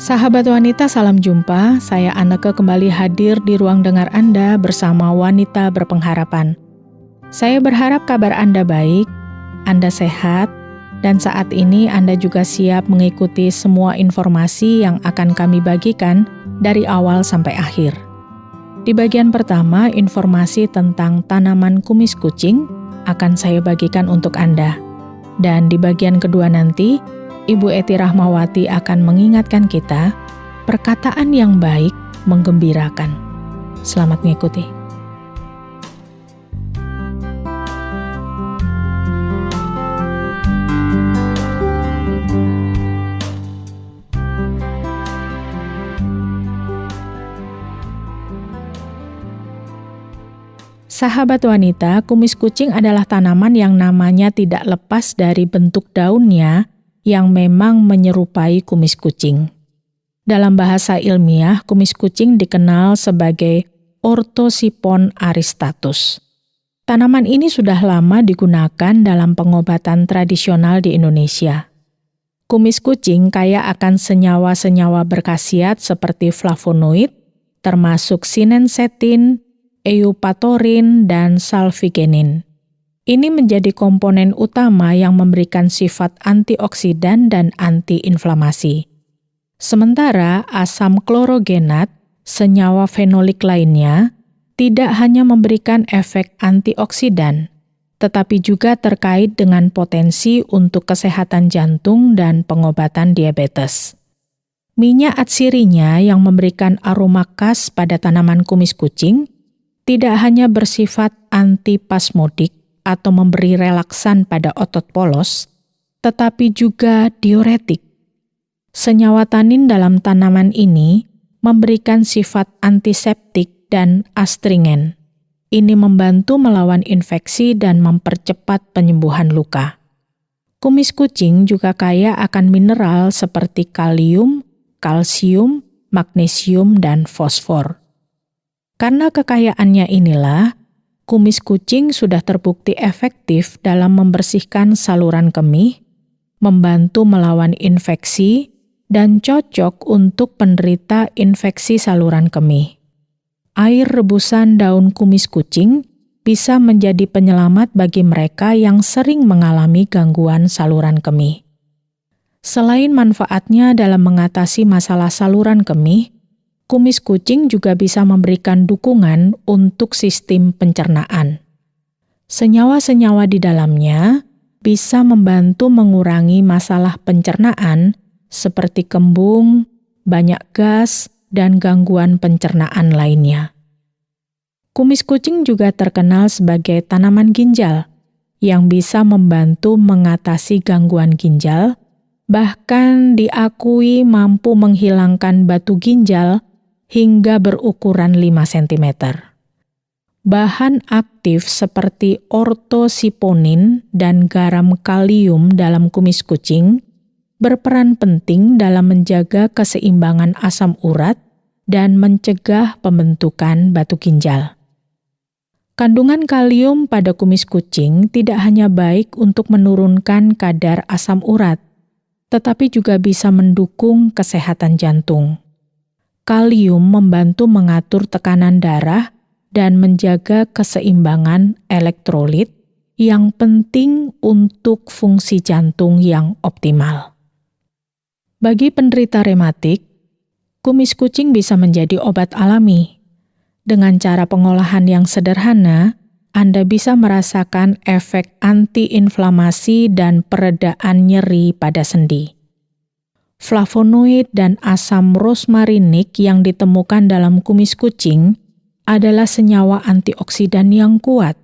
Sahabat wanita, salam jumpa. Saya Anneke kembali hadir di ruang dengar Anda bersama Wanita Berpengharapan. Saya berharap kabar Anda baik, Anda sehat, dan saat ini Anda juga siap mengikuti semua informasi yang akan kami bagikan dari awal sampai akhir. Di bagian pertama, informasi tentang tanaman kumis kucing akan saya bagikan untuk Anda. Dan di bagian kedua nanti, Ibu Eti Rahmawati akan mengingatkan kita, perkataan yang baik menggembirakan. Selamat mengikuti. Sahabat wanita, kumis kucing adalah tanaman yang namanya tidak lepas dari bentuk daunnya yang memang menyerupai kumis kucing. Dalam bahasa ilmiah, kumis kucing dikenal sebagai Orthosiphon aristatus. Tanaman ini sudah lama digunakan dalam pengobatan tradisional di Indonesia. Kumis kucing kaya akan senyawa-senyawa berkhasiat seperti flavonoid, termasuk sinensetin, eupatorin, dan salvigenin. Ini menjadi komponen utama yang memberikan sifat antioksidan dan antiinflamasi. Sementara asam klorogenat, senyawa fenolik lainnya, tidak hanya memberikan efek antioksidan, tetapi juga terkait dengan potensi untuk kesehatan jantung dan pengobatan diabetes. Minyak atsirinya yang memberikan aroma khas pada tanaman kumis kucing tidak hanya bersifat antispasmodik atau memberi relaksan pada otot polos, tetapi juga diuretik. Senyawa tanin dalam tanaman ini memberikan sifat antiseptik dan astringen. Ini membantu melawan infeksi dan mempercepat penyembuhan luka. Kumis kucing juga kaya akan mineral seperti kalium, kalsium, magnesium, dan fosfor. Karena kekayaannya inilah, kumis kucing sudah terbukti efektif dalam membersihkan saluran kemih, membantu melawan infeksi, dan cocok untuk penderita infeksi saluran kemih. Air rebusan daun kumis kucing bisa menjadi penyelamat bagi mereka yang sering mengalami gangguan saluran kemih. Selain manfaatnya dalam mengatasi masalah saluran kemih, kumis kucing juga bisa memberikan dukungan untuk sistem pencernaan. Senyawa-senyawa di dalamnya bisa membantu mengurangi masalah pencernaan seperti kembung, banyak gas, dan gangguan pencernaan lainnya. Kumis kucing juga terkenal sebagai tanaman ginjal yang bisa membantu mengatasi gangguan ginjal, bahkan diakui mampu menghilangkan batu ginjal hingga berukuran 5 cm. Bahan aktif seperti ortosiponin dan garam kalium dalam kumis kucing berperan penting dalam menjaga keseimbangan asam urat dan mencegah pembentukan batu ginjal. Kandungan kalium pada kumis kucing tidak hanya baik untuk menurunkan kadar asam urat, tetapi juga bisa mendukung kesehatan jantung. Kalium membantu mengatur tekanan darah dan menjaga keseimbangan elektrolit yang penting untuk fungsi jantung yang optimal. Bagi penderita rematik, kumis kucing bisa menjadi obat alami. Dengan cara pengolahan yang sederhana, Anda bisa merasakan efek antiinflamasi dan peredaan nyeri pada sendi. Flavonoid dan asam rosmarinik yang ditemukan dalam kumis kucing adalah senyawa antioksidan yang kuat.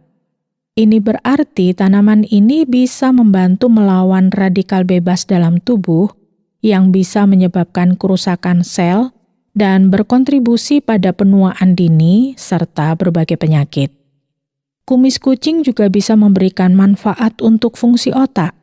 Ini berarti tanaman ini bisa membantu melawan radikal bebas dalam tubuh yang bisa menyebabkan kerusakan sel dan berkontribusi pada penuaan dini serta berbagai penyakit. Kumis kucing juga bisa memberikan manfaat untuk fungsi otak.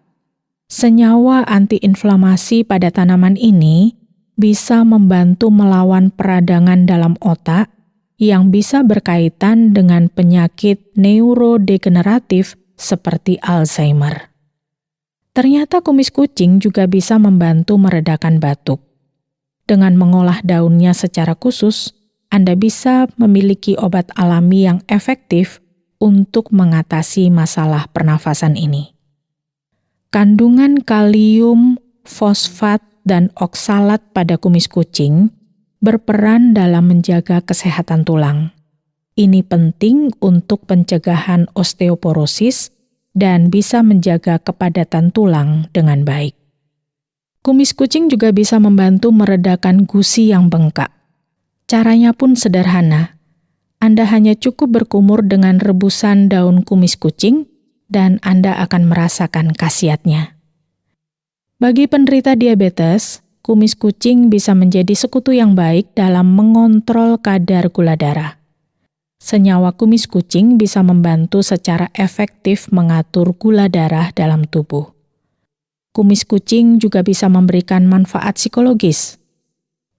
Senyawa antiinflamasi pada tanaman ini bisa membantu melawan peradangan dalam otak yang bisa berkaitan dengan penyakit neurodegeneratif seperti Alzheimer. Ternyata kumis kucing juga bisa membantu meredakan batuk. Dengan mengolah daunnya secara khusus, Anda bisa memiliki obat alami yang efektif untuk mengatasi masalah pernafasan ini. Kandungan kalium, fosfat, dan oksalat pada kumis kucing berperan dalam menjaga kesehatan tulang. Ini penting untuk pencegahan osteoporosis dan bisa menjaga kepadatan tulang dengan baik. Kumis kucing juga bisa membantu meredakan gusi yang bengkak. Caranya pun sederhana. Anda hanya cukup berkumur dengan rebusan daun kumis kucing dan Anda akan merasakan khasiatnya. Bagi penderita diabetes, kumis kucing bisa menjadi sekutu yang baik dalam mengontrol kadar gula darah. Senyawa kumis kucing bisa membantu secara efektif mengatur gula darah dalam tubuh. Kumis kucing juga bisa memberikan manfaat psikologis.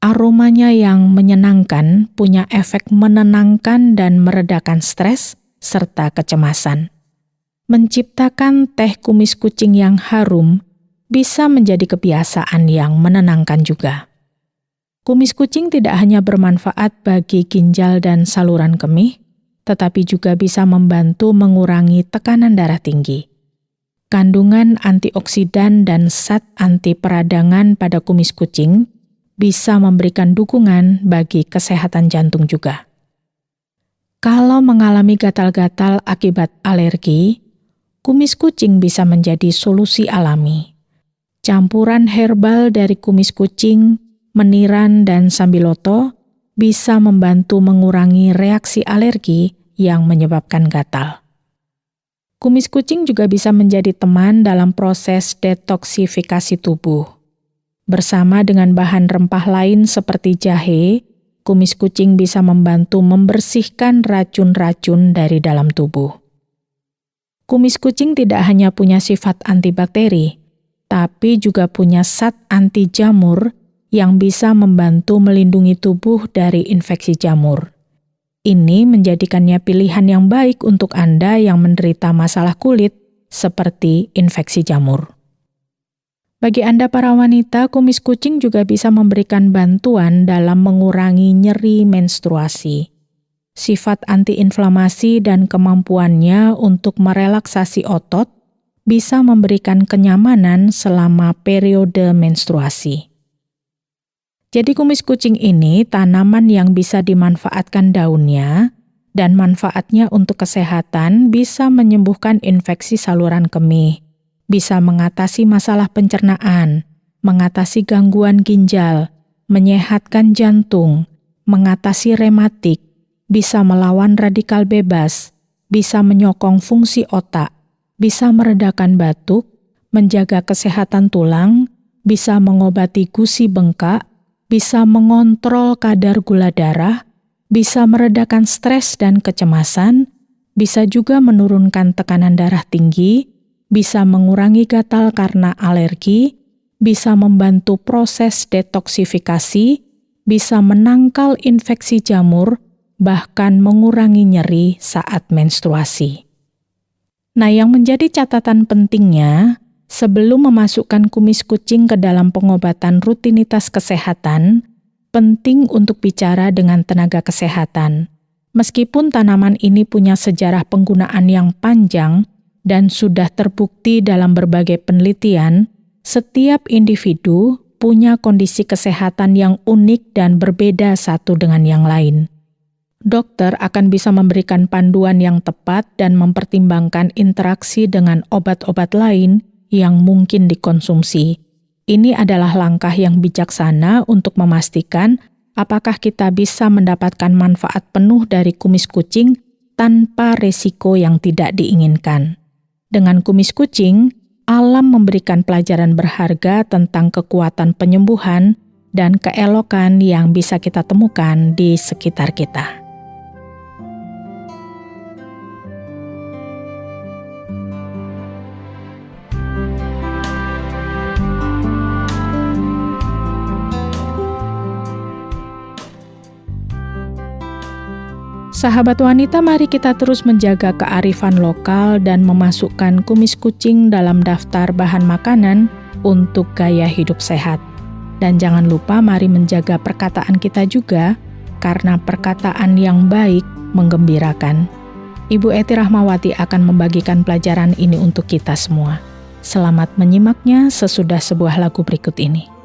Aromanya yang menyenangkan punya efek menenangkan dan meredakan stres serta kecemasan. Menciptakan teh kumis kucing yang harum bisa menjadi kebiasaan yang menenangkan juga. Kumis kucing tidak hanya bermanfaat bagi ginjal dan saluran kemih, tetapi juga bisa membantu mengurangi tekanan darah tinggi. Kandungan antioksidan dan zat anti peradangan pada kumis kucing bisa memberikan dukungan bagi kesehatan jantung juga. Kalau mengalami gatal-gatal akibat alergi, kumis kucing bisa menjadi solusi alami. Campuran herbal dari kumis kucing, meniran, dan sambiloto bisa membantu mengurangi reaksi alergi yang menyebabkan gatal. Kumis kucing juga bisa menjadi teman dalam proses detoksifikasi tubuh. Bersama dengan bahan rempah lain seperti jahe, kumis kucing bisa membantu membersihkan racun-racun dari dalam tubuh. Kumis kucing tidak hanya punya sifat antibakteri, tapi juga punya zat anti jamur yang bisa membantu melindungi tubuh dari infeksi jamur. Ini menjadikannya pilihan yang baik untuk Anda yang menderita masalah kulit seperti infeksi jamur. Bagi Anda para wanita, kumis kucing juga bisa memberikan bantuan dalam mengurangi nyeri menstruasi. Sifat antiinflamasi dan kemampuannya untuk merelaksasi otot bisa memberikan kenyamanan selama periode menstruasi. Jadi kumis kucing ini tanaman yang bisa dimanfaatkan daunnya dan manfaatnya untuk kesehatan bisa menyembuhkan infeksi saluran kemih, bisa mengatasi masalah pencernaan, mengatasi gangguan ginjal, menyehatkan jantung, mengatasi rematik, bisa melawan radikal bebas, bisa menyokong fungsi otak, bisa meredakan batuk, menjaga kesehatan tulang, bisa mengobati gusi bengkak, bisa mengontrol kadar gula darah, bisa meredakan stres dan kecemasan, bisa juga menurunkan tekanan darah tinggi, bisa mengurangi gatal karena alergi, bisa membantu proses detoksifikasi, bisa menangkal infeksi jamur, bahkan mengurangi nyeri saat menstruasi. Nah, yang menjadi catatan pentingnya, sebelum memasukkan kumis kucing ke dalam pengobatan rutinitas kesehatan, penting untuk bicara dengan tenaga kesehatan. Meskipun tanaman ini punya sejarah penggunaan yang panjang dan sudah terbukti dalam berbagai penelitian, setiap individu punya kondisi kesehatan yang unik dan berbeda satu dengan yang lain. Dokter akan bisa memberikan panduan yang tepat dan mempertimbangkan interaksi dengan obat-obat lain yang mungkin dikonsumsi. Ini adalah langkah yang bijaksana untuk memastikan apakah kita bisa mendapatkan manfaat penuh dari kumis kucing tanpa resiko yang tidak diinginkan. Dengan kumis kucing, alam memberikan pelajaran berharga tentang kekuatan penyembuhan dan keelokan yang bisa kita temukan di sekitar kita. Sahabat wanita, mari kita terus menjaga kearifan lokal dan memasukkan kumis kucing dalam daftar bahan makanan untuk gaya hidup sehat. Dan jangan lupa mari menjaga perkataan kita juga, karena perkataan yang baik menggembirakan. Ibu Eti Rahmawati akan membagikan pelajaran ini untuk kita semua. Selamat menyimaknya sesudah sebuah lagu berikut ini.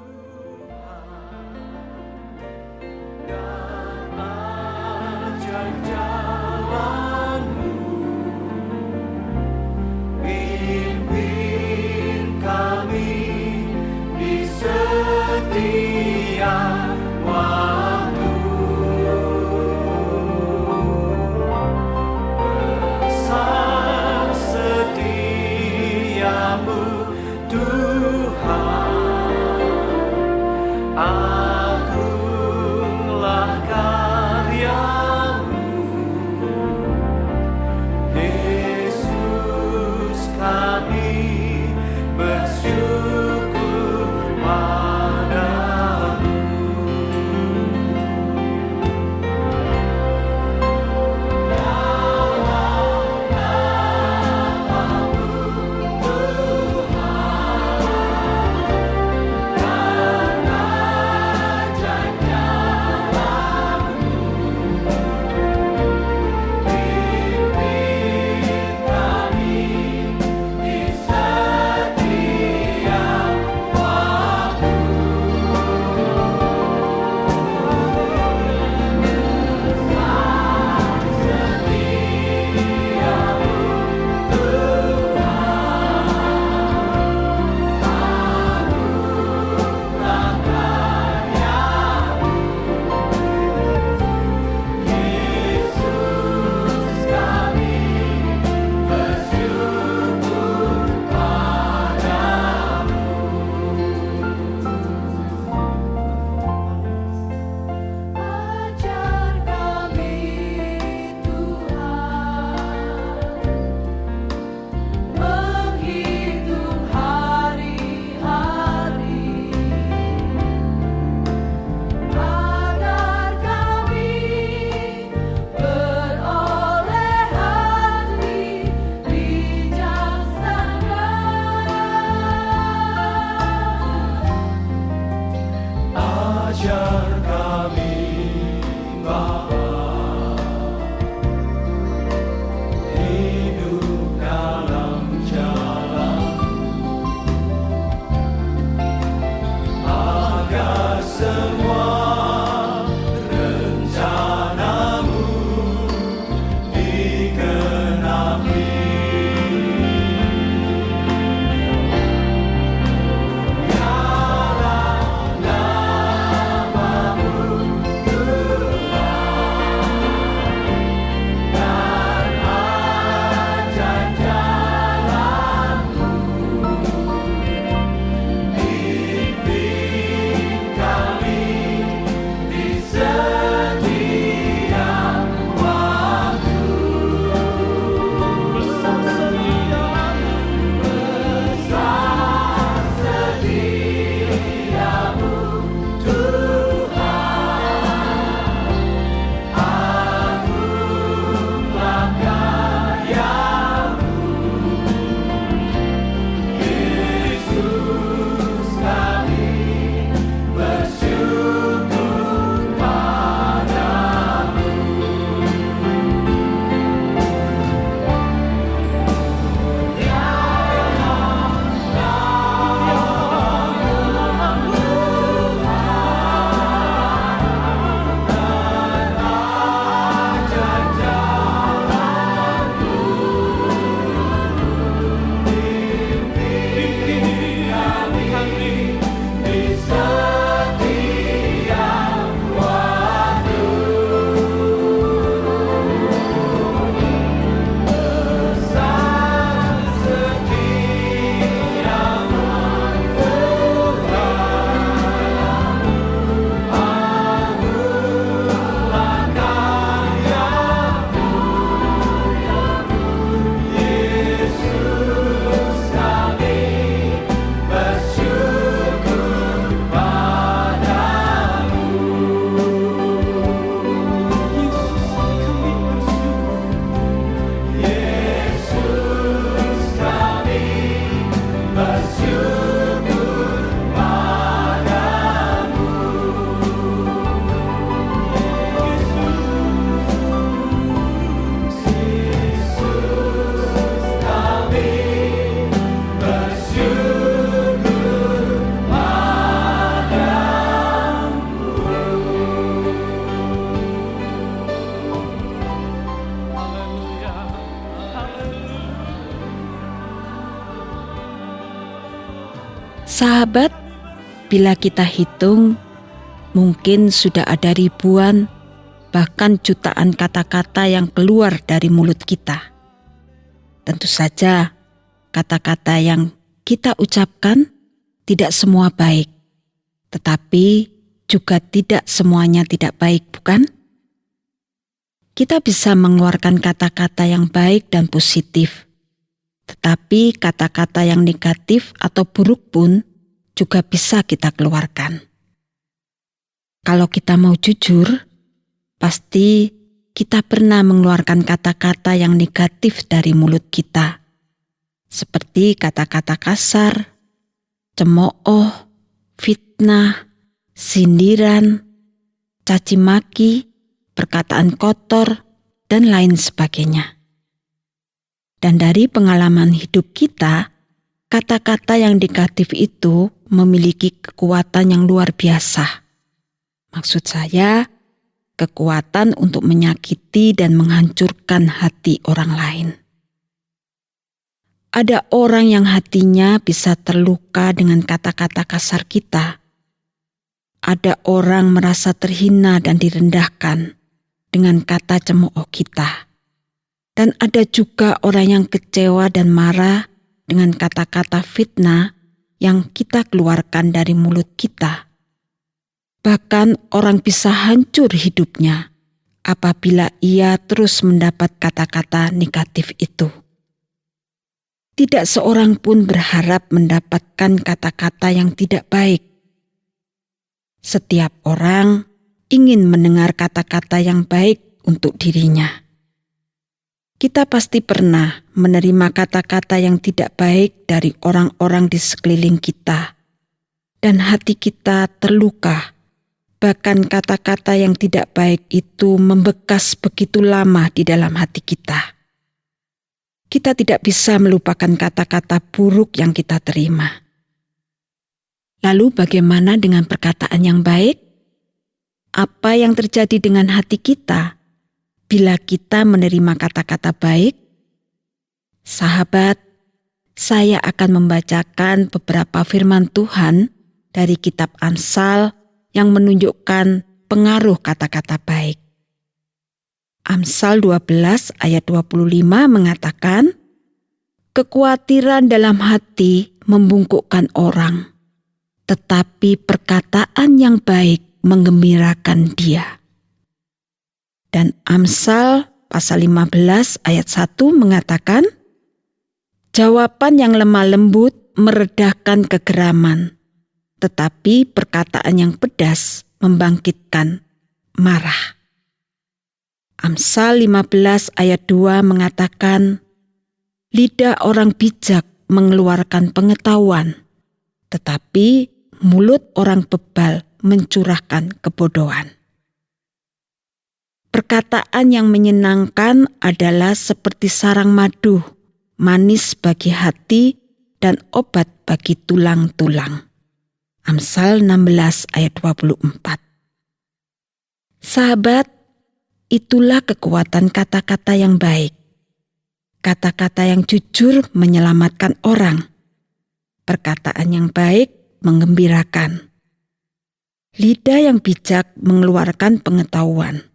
Sahabat, bila kita hitung, mungkin sudah ada ribuan, bahkan jutaan kata-kata yang keluar dari mulut kita. Tentu saja, kata-kata yang kita ucapkan tidak semua baik, tetapi juga tidak semuanya tidak baik, bukan? Kita bisa mengeluarkan kata-kata yang baik dan positif, tetapi kata-kata yang negatif atau buruk pun juga bisa kita keluarkan. Kalau kita mau jujur, pasti kita pernah mengeluarkan kata-kata yang negatif dari mulut kita, seperti kata-kata kasar, cemooh, fitnah, sindiran, caci maki, perkataan kotor, dan lain sebagainya. Dan dari pengalaman hidup kita, kata-kata yang negatif itu memiliki kekuatan yang luar biasa. Maksud saya, kekuatan untuk menyakiti dan menghancurkan hati orang lain. Ada orang yang hatinya bisa terluka dengan kata-kata kasar kita. Ada orang merasa terhina dan direndahkan dengan kata cemooh kita. Dan ada juga orang yang kecewa dan marah dengan kata-kata fitnah yang kita keluarkan dari mulut kita. Bahkan orang bisa hancur hidupnya apabila ia terus mendapat kata-kata negatif itu. Tidak seorang pun berharap mendapatkan kata-kata yang tidak baik. Setiap orang ingin mendengar kata-kata yang baik untuk dirinya. Kita pasti pernah menerima kata-kata yang tidak baik dari orang-orang di sekeliling kita, dan hati kita terluka. Bahkan kata-kata yang tidak baik itu membekas begitu lama di dalam hati kita. Kita tidak bisa melupakan kata-kata buruk yang kita terima. Lalu bagaimana dengan perkataan yang baik? Apa yang terjadi dengan hati kita bila kita menerima kata-kata baik? Sahabat, saya akan membacakan beberapa firman Tuhan dari kitab Amsal yang menunjukkan pengaruh kata-kata baik. Amsal 12 ayat 25 mengatakan, "Kekhawatiran dalam hati membungkukkan orang, tetapi perkataan yang baik menggembirakan dia." Dan Amsal pasal 15 ayat 1 mengatakan, "Jawaban yang lemah lembut meredahkan kegeraman, tetapi perkataan yang pedas membangkitkan marah." Amsal 15 ayat 2 mengatakan, "Lidah orang bijak mengeluarkan pengetahuan, tetapi mulut orang bebal mencurahkan kebodohan." Perkataan yang menyenangkan adalah seperti sarang madu, manis bagi hati dan obat bagi tulang-tulang. Amsal 16 ayat 24. Sahabat, itulah kekuatan kata-kata yang baik. Kata-kata yang jujur menyelamatkan orang. Perkataan yang baik menggembirakan. Lidah yang bijak mengeluarkan pengetahuan.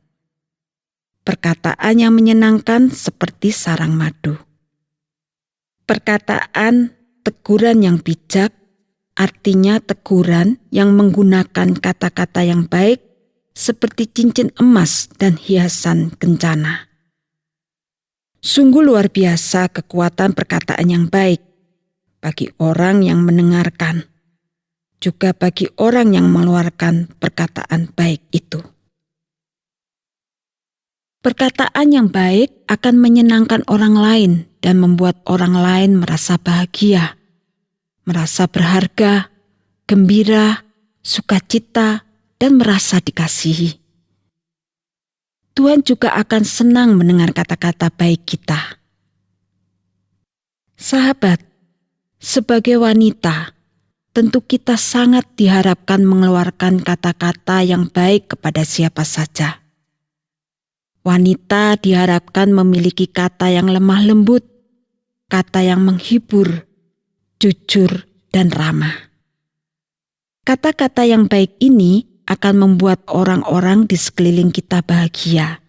Perkataan yang menyenangkan seperti sarang madu. Perkataan teguran yang bijak artinya teguran yang menggunakan kata-kata yang baik seperti cincin emas dan hiasan kencana. Sungguh luar biasa kekuatan perkataan yang baik bagi orang yang mendengarkan, juga bagi orang yang mengeluarkan perkataan baik itu. Perkataan yang baik akan menyenangkan orang lain dan membuat orang lain merasa bahagia, merasa berharga, gembira, sukacita, dan merasa dikasihi. Tuhan juga akan senang mendengar kata-kata baik kita. Sahabat, sebagai wanita, tentu kita sangat diharapkan mengeluarkan kata-kata yang baik kepada siapa saja. Wanita diharapkan memiliki kata yang lemah lembut, kata yang menghibur, jujur, dan ramah. Kata-kata yang baik ini akan membuat orang-orang di sekeliling kita bahagia.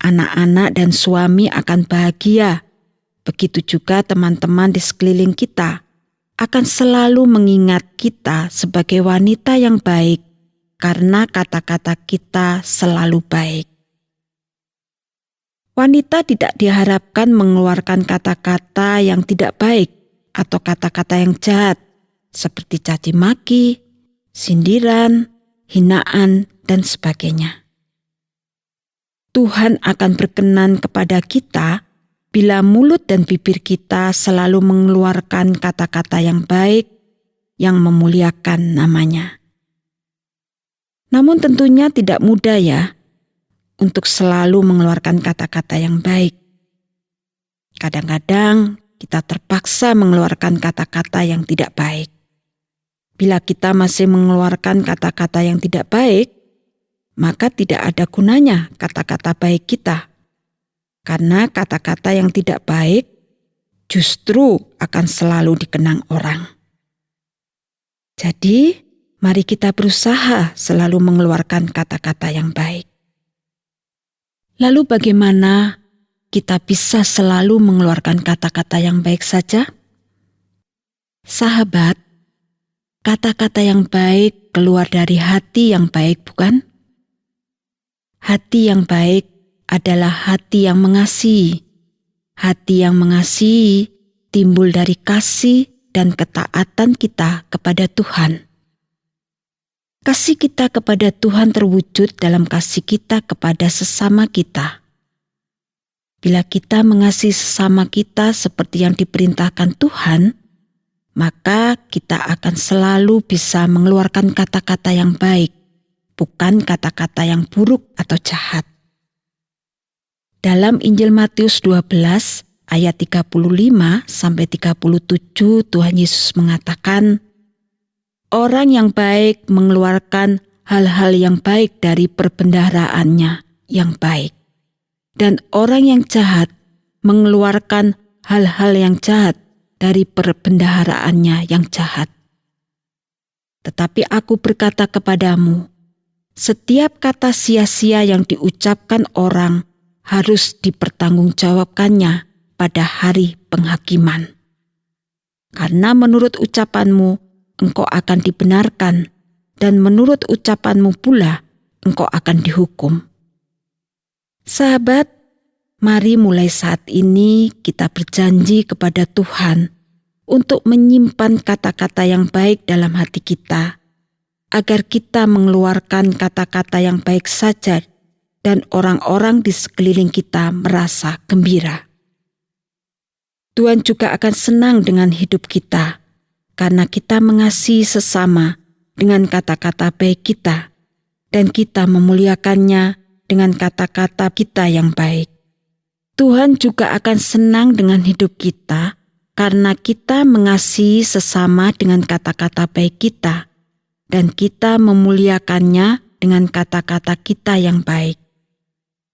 Anak-anak dan suami akan bahagia. Begitu juga teman-teman di sekeliling kita akan selalu mengingat kita sebagai wanita yang baik karena kata-kata kita selalu baik. Wanita tidak diharapkan mengeluarkan kata-kata yang tidak baik atau kata-kata yang jahat seperti caci maki, sindiran, hinaan, dan sebagainya. Tuhan akan berkenan kepada kita bila mulut dan bibir kita selalu mengeluarkan kata-kata yang baik yang memuliakan namanya. Namun tentunya tidak mudah ya untuk selalu mengeluarkan kata-kata yang baik. Kadang-kadang kita terpaksa mengeluarkan kata-kata yang tidak baik. Bila kita masih mengeluarkan kata-kata yang tidak baik, maka tidak ada gunanya kata-kata baik kita. Karena kata-kata yang tidak baik justru akan selalu dikenang orang. Jadi, mari kita berusaha selalu mengeluarkan kata-kata yang baik. Lalu bagaimana kita bisa selalu mengeluarkan kata-kata yang baik saja? Sahabat, kata-kata yang baik keluar dari hati yang baik, bukan? Hati yang baik adalah hati yang mengasihi. Hati yang mengasihi timbul dari kasih dan ketaatan kita kepada Tuhan. Kasih kita kepada Tuhan terwujud dalam kasih kita kepada sesama kita. Bila kita mengasihi sesama kita seperti yang diperintahkan Tuhan, maka kita akan selalu bisa mengeluarkan kata-kata yang baik, bukan kata-kata yang buruk atau jahat. Dalam Injil Matius 12 ayat 35-37 Tuhan Yesus mengatakan, orang yang baik mengeluarkan hal-hal yang baik dari perbendaharaannya yang baik. Dan orang yang jahat mengeluarkan hal-hal yang jahat dari perbendaharaannya yang jahat. Tetapi aku berkata kepadamu, setiap kata sia-sia yang diucapkan orang harus dipertanggungjawabkannya pada hari penghakiman. Karena menurut ucapanmu, engkau akan dibenarkan, dan menurut ucapanmu pula, engkau akan dihukum. Sahabat, mari mulai saat ini kita berjanji kepada Tuhan untuk menyimpan kata-kata yang baik dalam hati kita, agar kita mengeluarkan kata-kata yang baik saja dan orang-orang di sekeliling kita merasa gembira. Tuhan juga akan senang dengan hidup kita, karena kita mengasihi sesama dengan kata-kata baik kita, dan kita memuliakannya dengan kata-kata kita yang baik. Tuhan juga akan senang dengan hidup kita, karena kita mengasihi sesama dengan kata-kata baik kita, dan kita memuliakannya dengan kata-kata kita yang baik.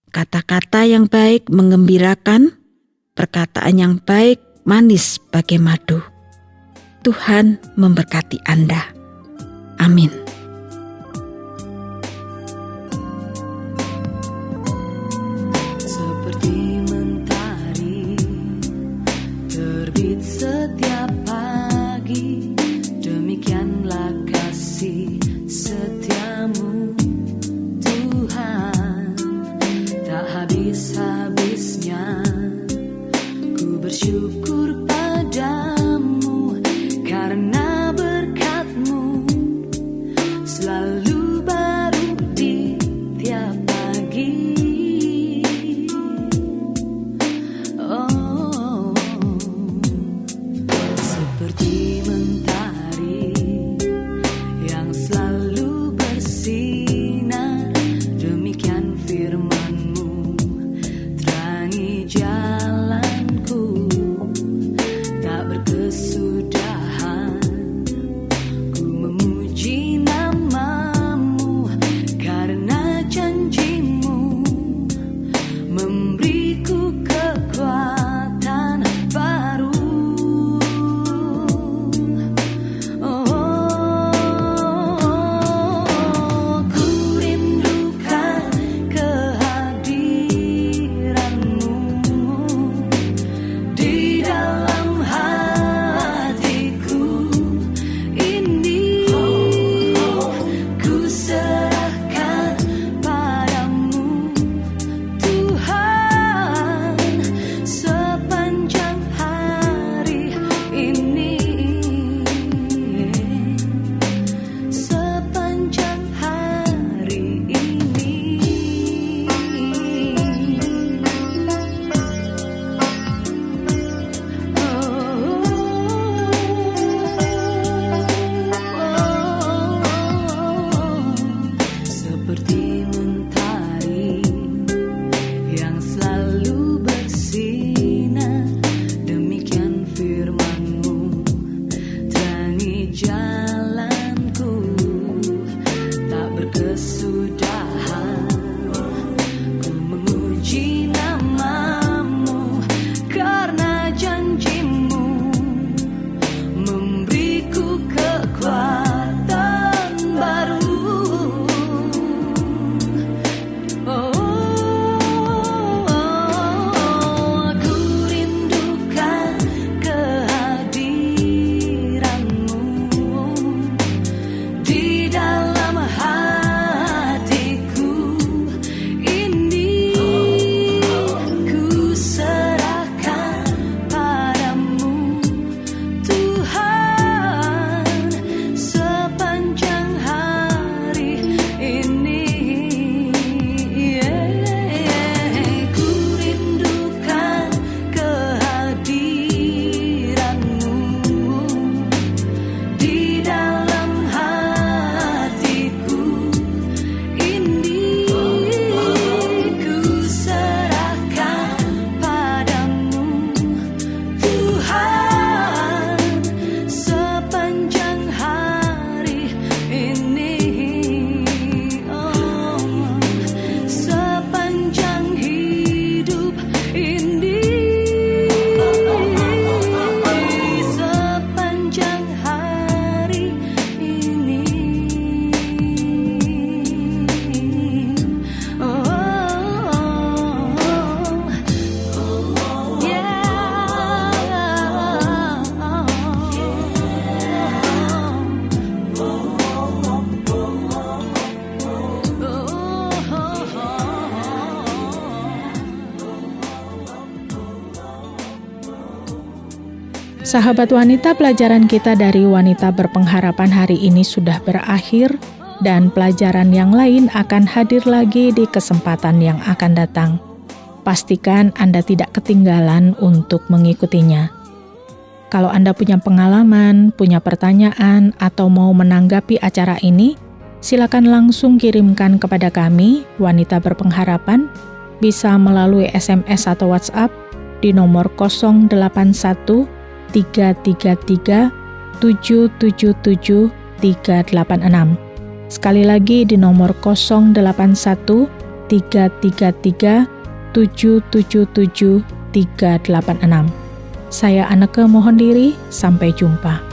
Kata-kata yang baik menggembirakan, perkataan yang baik manis bagai madu. Tuhan memberkati Anda. Amin. Seperti mentari terbit setiap pagi, demikianlah kasih setiamu Tuhan, tak habis-habisnya. Ku bersyukur padamu karena berkat-Mu selalu baru di tiap pagi. Oh, seperti mentari yang selalu bersinar, demikian firman-Mu terangi jalanku, tak karena janjimu memberiku kekuatan baru. Aku rindukan kehadiranmu di dalam hatiku ini. Ku serahkan padamu Tuhan sepanjang hari ini. Ku rindukan kehadiranmu di dalam hatiku ini. Ku serahkan padamu Tuhan sepanjang hari ini. Sepanjang hidup ini. Sepanjang hari ini. Sahabat wanita, pelajaran kita dari wanita berpengharapan hari ini sudah berakhir dan pelajaran yang lain akan hadir lagi di kesempatan yang akan datang. Pastikan Anda tidak ketinggalan untuk mengikutinya. Kalau Anda punya pengalaman, punya pertanyaan, atau mau menanggapi acara ini, silakan langsung kirimkan kepada kami, Wanita Berpengharapan, bisa melalui SMS atau WhatsApp di nomor 081 333 777 386. Sekali lagi di nomor 081 333 777 386. Saya Anneke mohon diri, sampai jumpa.